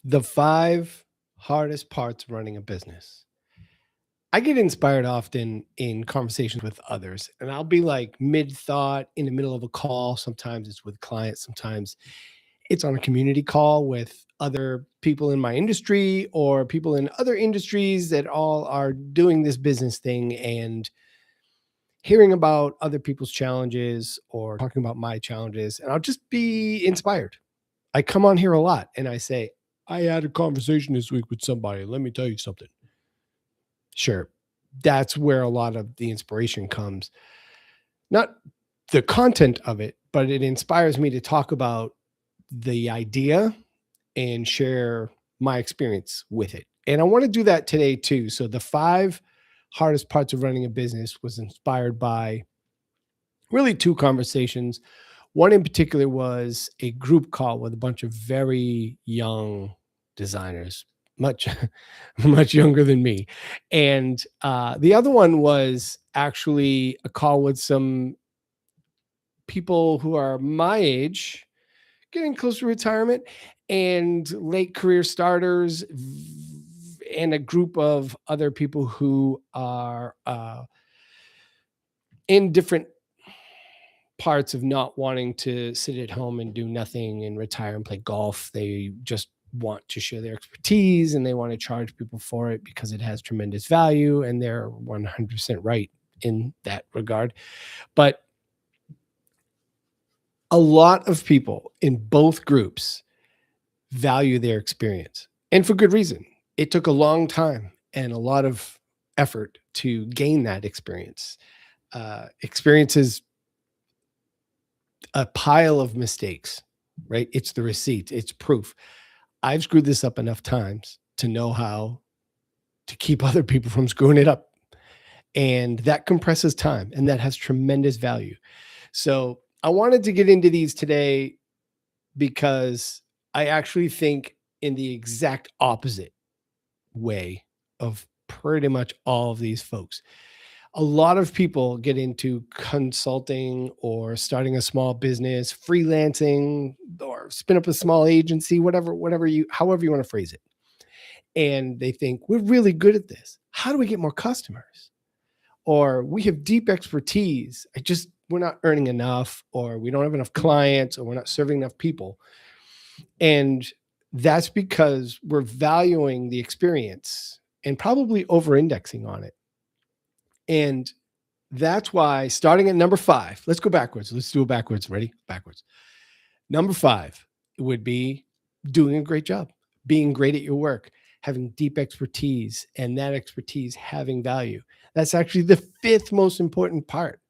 The 5 hardest parts of running a business. I get inspired often in conversations with others, and I'll be like mid thought in the middle of a call. Sometimes it's with clients, sometimes it's on a community call with other people in my industry or people in other industries that all are doing this business thing, and hearing about other people's challenges or talking about my challenges. And I'll just be inspired. I come on here a lot and I say, I had a conversation this week with somebody. Let me tell you something. Sure. That's where a lot of the inspiration comes. Not the content of it, but it inspires me to talk about the idea and share my experience with it. And I want to do that today too. So the 5 hardest parts of running a business was inspired by really 2 conversations. One in particular was a group call with a bunch of very young designers, much much younger than me. And the other one was actually a call with some people who are my age, getting close to retirement, and late career starters, and a group of other people who are in different parts of not wanting to sit at home and do nothing and retire and play golf. They just want to share their expertise and they want to charge people for it because it has tremendous value, and they're 100% right in that regard. But a lot of people in both groups value their experience, and for good reason. It took a long time and a lot of effort to gain that experience. Experience is a pile of mistakes, right? It's the receipt, it's proof. I've screwed this up enough times to know how to keep other people from screwing it up. And that compresses time and that has tremendous value. So I wanted to get into these today because I actually think in the exact opposite way of pretty much all of these folks. A lot of people get into consulting or starting a small business, freelancing, or spin up a small agency, however you want to phrase it. And they think we're really good at this. How do we get more customers? Or we have deep expertise. We're not earning enough, or we don't have enough clients, or we're not serving enough people. And that's because we're valuing the experience and probably over indexing on it. And that's why, starting at number 5, let's go backwards. Let's do it backwards. Ready? Backwards. Number 5 would be doing a great job, being great at your work, having deep expertise, and that expertise having value. That's actually the 5th most important part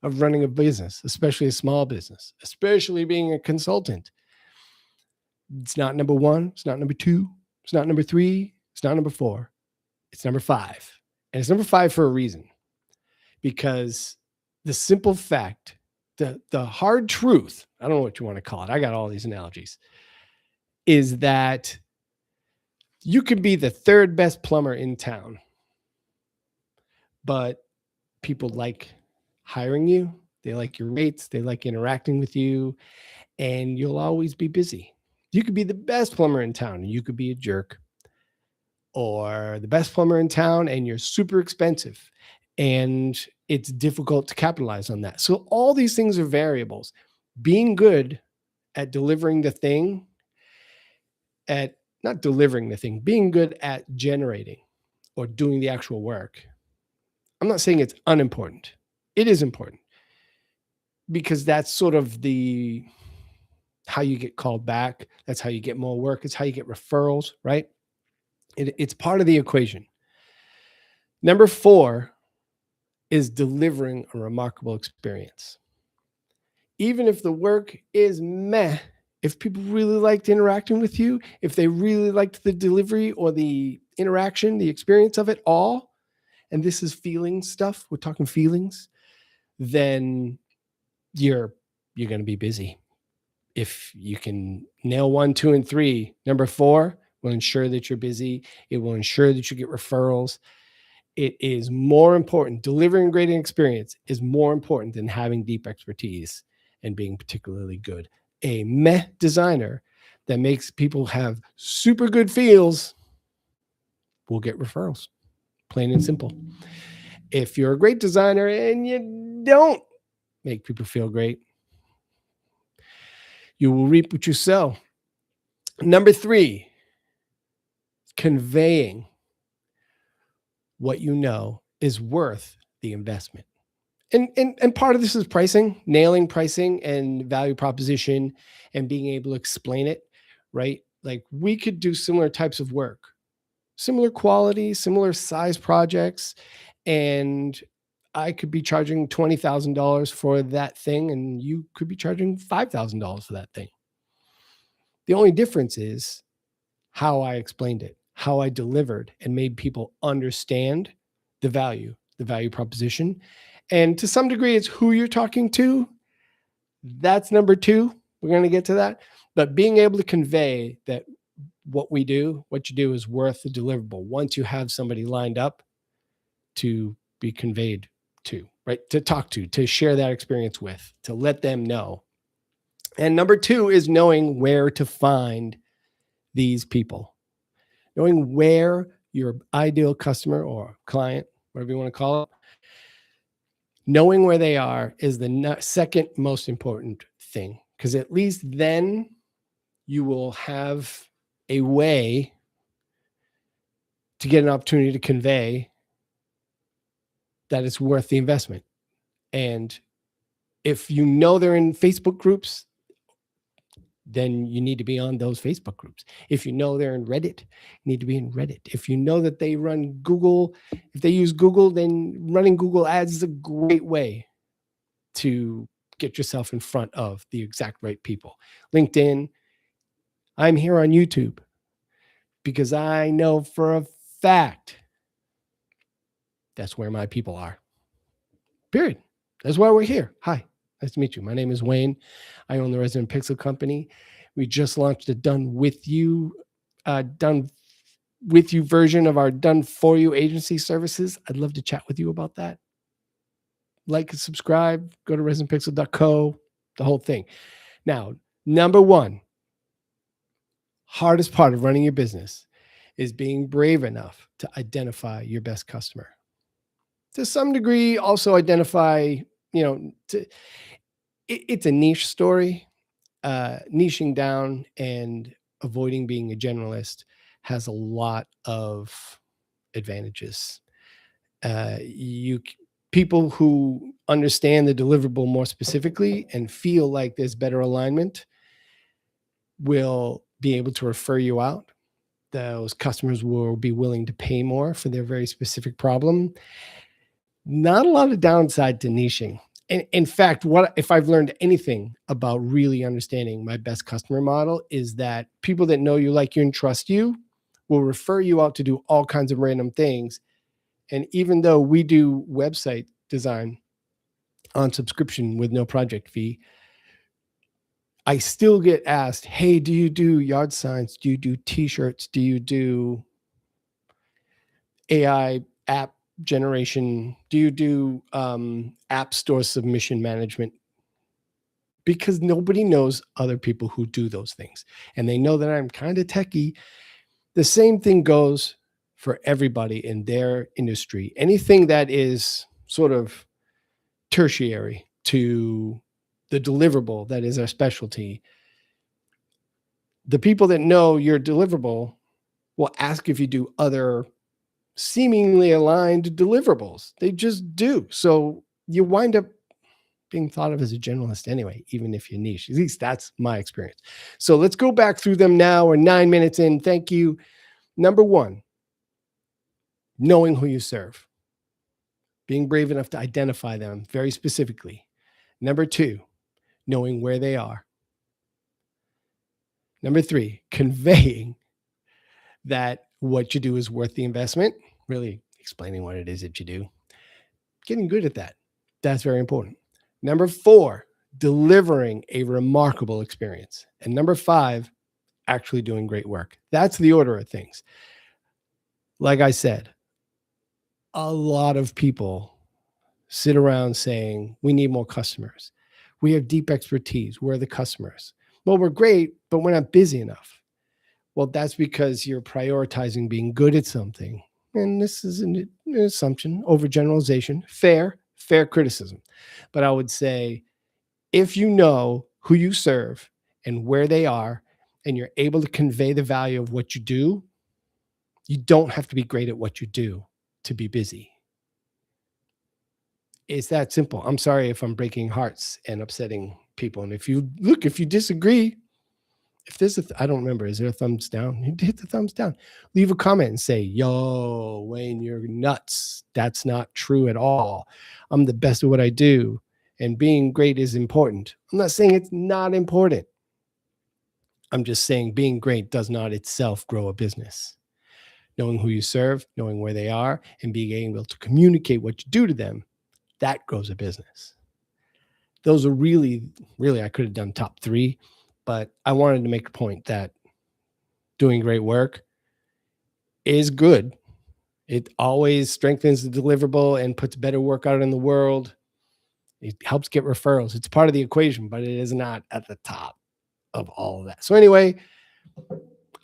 of running a business, especially a small business, especially being a consultant. It's not number 1. It's not number 2. It's not number 3. It's not number 4. It's number 5. And it's number 5 for a reason. Because the simple fact, the hard truth, I don't know what you want to call it, I got all these analogies, is that you could be the 3rd best plumber in town, but people like hiring you, they like your rates, they like interacting with you, and you'll always be busy. You could be the best plumber in town and you could be a jerk, or the best plumber in town and you're super expensive and it's difficult to capitalize on that. So all these things are variables. Being good at delivering the thing, being good at generating or doing the actual work. I'm not saying it's unimportant. It is important because that's sort of how you get called back. That's how you get more work. It's how you get referrals, right? It's part of the equation. Number 4 is delivering a remarkable experience. Even if the work is meh, if people really liked interacting with you, if they really liked the delivery or the interaction, the experience of it all, and this is feelings stuff, we're talking feelings, then you're going to be busy. If you can nail 1, 2, and 3, number 4 will ensure that you're busy. It will ensure that you get referrals. It is more important. Delivering a great experience is more important than having deep expertise and being particularly good. A meh designer that makes people have super good feels will get referrals, plain and simple. If you're a great designer and you don't make people feel great, you will reap what you sow. Number 3, conveying what you know is worth the investment. And part of this is pricing, nailing pricing and value proposition and being able to explain it, right? Like we could do similar types of work, similar quality, similar size projects, and I could be charging $20,000 for that thing, and you could be charging $5,000 for that thing. The only difference is how I explained it, how I delivered and made people understand the value proposition. And to some degree, it's who you're talking to. That's number 2. We're going to get to that. But being able to convey that what you do is worth the deliverable once you have somebody lined up to be conveyed to, right? To talk to share that experience with, to let them know. And number 2 is knowing where to find these people, knowing where your ideal customer or client, whatever you want to call it, knowing where they are is the second most important thing, because at least then you will have a way to get an opportunity to convey that it's worth the investment. And if you know they're in Facebook groups, then you need to be on those Facebook groups. If you know they're in Reddit, you need to be in Reddit. If you know that they run Google, if they use Google, then running Google ads is a great way to get yourself in front of the exact right people. LinkedIn, I'm here on YouTube because I know for a fact that's where my people are. Period. That's why we're here. Hi, nice to meet you. My name is Wayne. I own the Resident Pixel Company. We just launched a done with you version of our done for you agency services. I'd love to chat with you about that. Like and subscribe, go to residentpixel.co, the whole thing. Now, number 1, hardest part of running your business is being brave enough to identify your best customer. To some degree, also identify, it's a niche story. Niching down and avoiding being a generalist has a lot of advantages. People who understand the deliverable more specifically and feel like there's better alignment will be able to refer you out. Those customers will be willing to pay more for their very specific problem. Not a lot of downside to niching. And in fact, if I've learned anything about really understanding my best customer model is that people that know you, like you, and trust you will refer you out to do all kinds of random things. And even though we do website design on subscription with no project fee, I still get asked, hey, do you do yard signs? Do you do t-shirts? Do you do AI app generation? Do you do app store submission management? Because nobody knows other people who do those things. And they know that I'm kind of techie. The same thing goes for everybody in their industry. Anything that is sort of tertiary to the deliverable that is our specialty, the people that know your deliverable will ask if you do other seemingly aligned deliverables. They just do. So you wind up being thought of as a generalist anyway, even if you're niche. At least that's my experience. So let's go back through them now. We're 9 minutes in. Thank you. Number 1, knowing who you serve. Being brave enough to identify them very specifically. Number 2, knowing where they are. Number 3, conveying that what you do is worth the investment, really explaining what it is that you do. Getting good at that. That's very important. Number 4, delivering a remarkable experience. And number 5, actually doing great work. That's the order of things. Like I said, a lot of people sit around saying, we need more customers. We have deep expertise. We're the customers. Well, we're great, but we're not busy enough. Well, that's because you're prioritizing being good at something. And this is an assumption, overgeneralization, fair criticism. But I would say if you know who you serve and where they are, and you're able to convey the value of what you do, you don't have to be great at what you do to be busy. It's that simple. I'm sorry if I'm breaking hearts and upsetting people. And if you disagree, if there's I don't remember, is there a thumbs down? Hit the thumbs down. Leave a comment and say, yo, Wayne, you're nuts. That's not true at all. I'm the best at what I do. And being great is important. I'm not saying it's not important. I'm just saying being great does not itself grow a business. Knowing who you serve, knowing where they are, and being able to communicate what you do to them, that grows a business. Those are really, I could have done top 3, but I wanted to make a point that doing great work is good. It always strengthens the deliverable and puts better work out in the world. It helps get referrals. It's part of the equation, but it is not at the top of all of that. So anyway,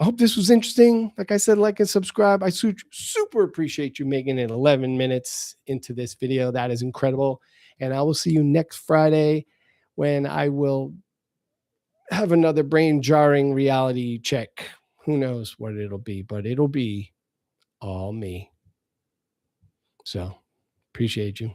I hope this was interesting. Like I said, like and subscribe. I super appreciate you making it 11 minutes into this video. That is incredible. And I will see you next Friday when I will have another brain jarring reality check. Who knows what it'll be, but it'll be all me. So appreciate you.